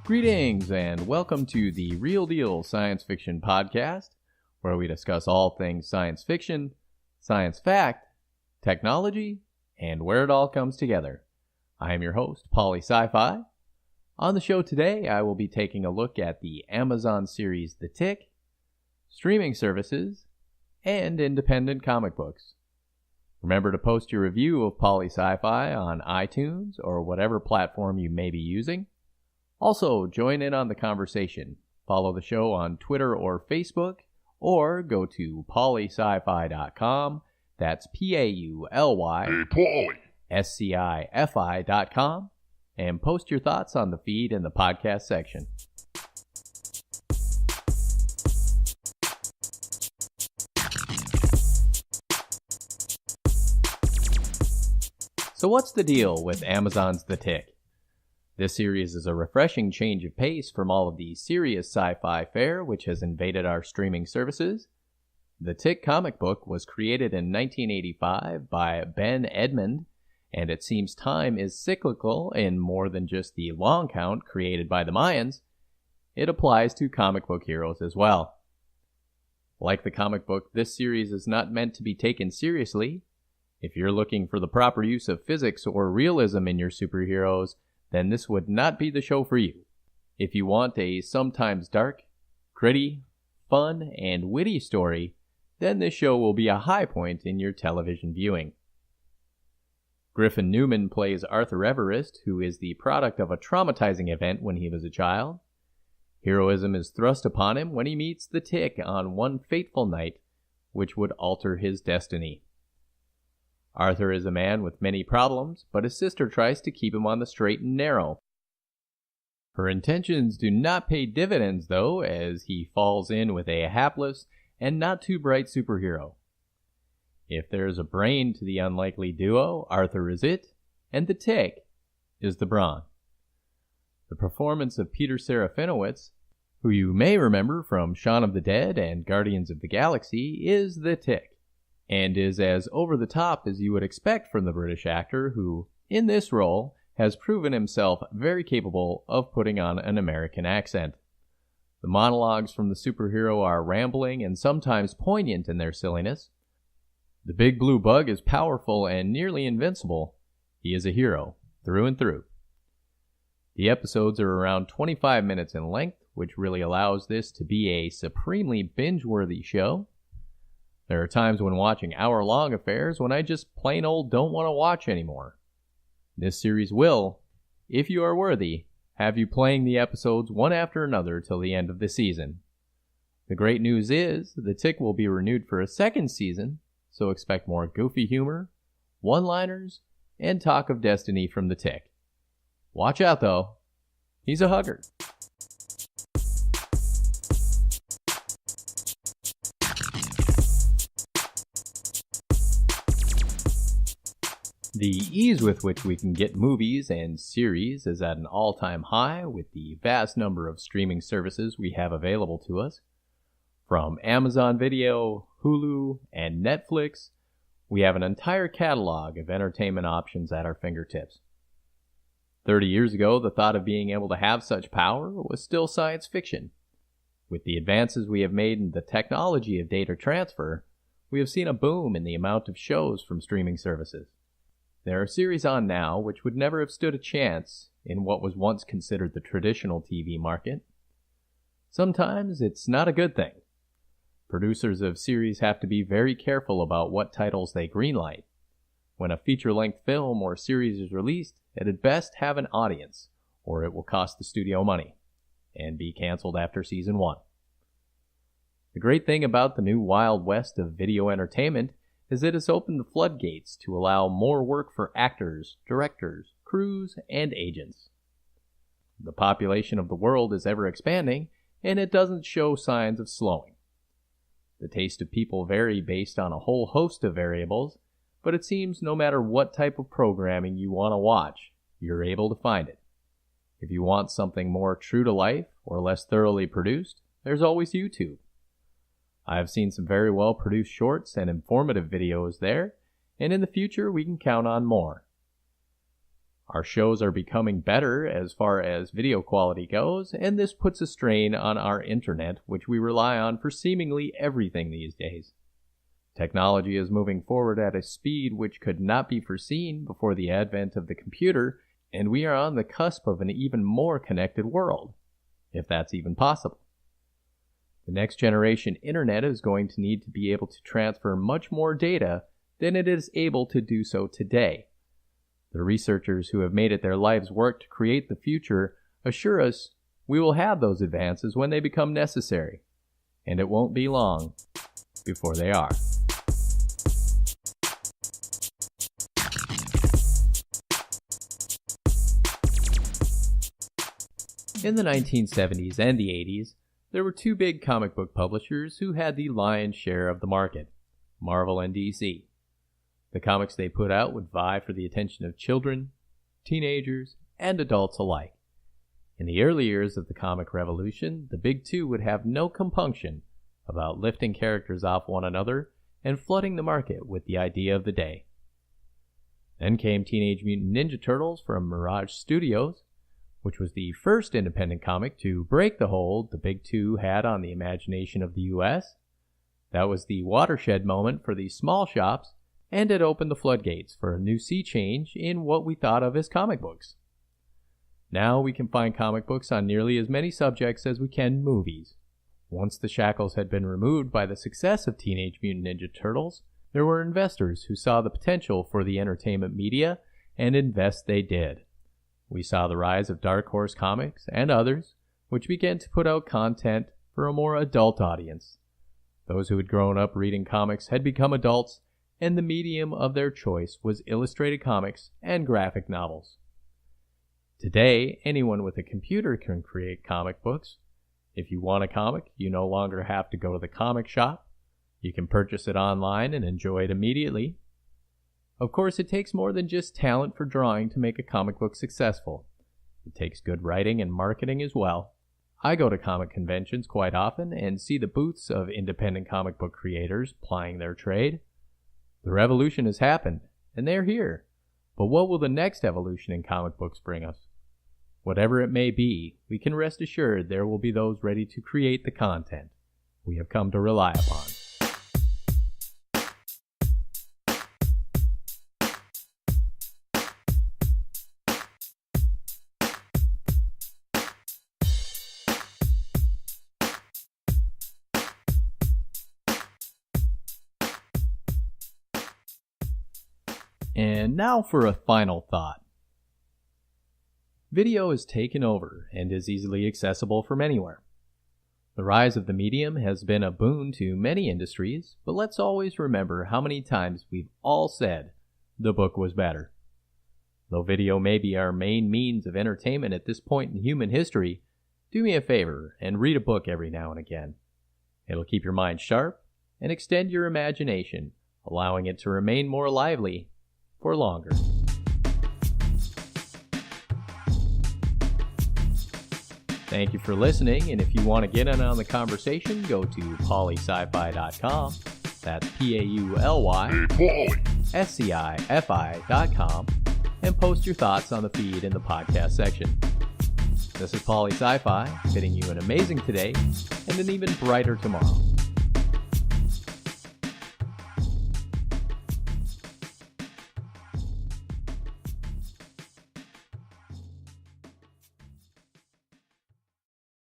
Greetings and welcome to the Real Deal Science Fiction Podcast, where we discuss all things science fiction, science fact, technology, and where it all comes together. I am your host, Pauly SciFi. On the show today, I will be taking a look at the Amazon series The Tick, streaming services, and independent comic books. Remember to post your review of Pauly SciFi on iTunes or whatever platform you may be using. Also, join in on the conversation. Follow the show on Twitter or Facebook, or go to paulyscifi.com. That's Pauly, Hey, Pauly. SciFi.com, and post your thoughts on the feed in the podcast section. So what's the deal with Amazon's The Tick? This series is a refreshing change of pace from all of the serious sci-fi fare which has invaded our streaming services. The Tick comic book was created in 1985 by Ben Edmund, and it seems time is cyclical in more than just the long count created by the Mayans. It applies to comic book heroes as well. Like the comic book, this series is not meant to be taken seriously. If you're looking for the proper use of physics or realism in your superheroes, then this would not be the show for you. If you want a sometimes dark, gritty, fun, and witty story, then this show will be a high point in your television viewing. Griffin Newman plays Arthur Everest, who is the product of a traumatizing event when he was a child. Heroism is thrust upon him when he meets the Tick on one fateful night, which would alter his destiny. Arthur is a man with many problems, but his sister tries to keep him on the straight and narrow. Her intentions do not pay dividends, though, as he falls in with a hapless and not too bright superhero. If there's a brain to the unlikely duo, Arthur is it, and the Tick is the brawn. The performance of Peter Serafinowicz, who you may remember from Shaun of the Dead and Guardians of the Galaxy, is the Tick, and is as over-the-top as you would expect from the British actor who, in this role, has proven himself very capable of putting on an American accent. The monologues from the superhero are rambling and sometimes poignant in their silliness. The big blue bug is powerful and nearly invincible. He is a hero, through and through. The episodes are around 25 minutes in length, which really allows this to be a supremely binge-worthy show. There are times when watching hour-long affairs when I just plain old don't want to watch anymore. This series will, if you are worthy, have you playing the episodes one after another till the end of the season. The great news is, The Tick will be renewed for a second season, so expect more goofy humor, one-liners, and talk of destiny from the Tick. Watch out though, he's a hugger. The ease with which we can get movies and series is at an all-time high with the vast number of streaming services we have available to us. From Amazon Video, Hulu, and Netflix, we have an entire catalog of entertainment options at our fingertips. 30 years ago, the thought of being able to have such power was still science fiction. With the advances we have made in the technology of data transfer, we have seen a boom in the amount of shows from streaming services. There are series on now which would never have stood a chance in what was once considered the traditional TV market. Sometimes it's not a good thing. Producers of series have to be very careful about what titles they greenlight. When a feature-length film or series is released, it had best have an audience, or it will cost the studio money, and be canceled after season 1. The great thing about the new Wild West of video entertainment is it has opened the floodgates to allow more work for actors, directors, crews, and agents. The population of the world is ever expanding, and it doesn't show signs of slowing. The taste of people vary based on a whole host of variables, but it seems no matter what type of programming you want to watch, you're able to find it. If you want something more true to life or less thoroughly produced, there's always YouTube. I have seen some very well produced shorts and informative videos there, and in the future we can count on more. Our shows are becoming better as far as video quality goes, and this puts a strain on our internet, which we rely on for seemingly everything these days. Technology is moving forward at a speed which could not be foreseen before the advent of the computer, and we are on the cusp of an even more connected world, if that's even possible. The next generation internet is going to need to be able to transfer much more data than it is able to do so today. The researchers who have made it their life's work to create the future assure us we will have those advances when they become necessary, and it won't be long before they are. In the 1970s and the 80s, there were two big comic book publishers who had the lion's share of the market, Marvel and DC. The comics they put out would vie for the attention of children, teenagers, and adults alike. In the early years of the comic revolution, the big two would have no compunction about lifting characters off one another and flooding the market with the idea of the day. Then came Teenage Mutant Ninja Turtles from Mirage Studios, which was the first independent comic to break the hold the big two had on the imagination of the U.S. That was the watershed moment for the small shops, and it opened the floodgates for a new sea change in what we thought of as comic books. Now we can find comic books on nearly as many subjects as we can movies. Once the shackles had been removed by the success of Teenage Mutant Ninja Turtles, there were investors who saw the potential for the entertainment media, and invest they did. We saw the rise of Dark Horse Comics and others, which began to put out content for a more adult audience. Those who had grown up reading comics had become adults, and the medium of their choice was illustrated comics and graphic novels. Today, anyone with a computer can create comic books. If you want a comic, you no longer have to go to the comic shop. You can purchase it online and enjoy it immediately. Of course, it takes more than just talent for drawing to make a comic book successful. It takes good writing and marketing as well. I go to comic conventions quite often and see the booths of independent comic book creators plying their trade. The revolution has happened, and they're here. But what will the next evolution in comic books bring us? Whatever it may be, we can rest assured there will be those ready to create the content we have come to rely upon. And now for a final thought. Video is taken over and is easily accessible from anywhere. The rise of the medium has been a boon to many industries, but let's always remember how many times we've all said the book was better. Though video may be our main means of entertainment at this point in human history, do me a favor and read a book every now and again. It'll keep your mind sharp and extend your imagination, allowing it to remain more lively for longer. Thank you for listening, and if you want to get in on the conversation, go to paulyscifi.com. That's Pauly SciFi.com, and post your thoughts on the feed in the podcast section. This is Pauly Sci-Fi, bidding you an amazing today and an even brighter tomorrow.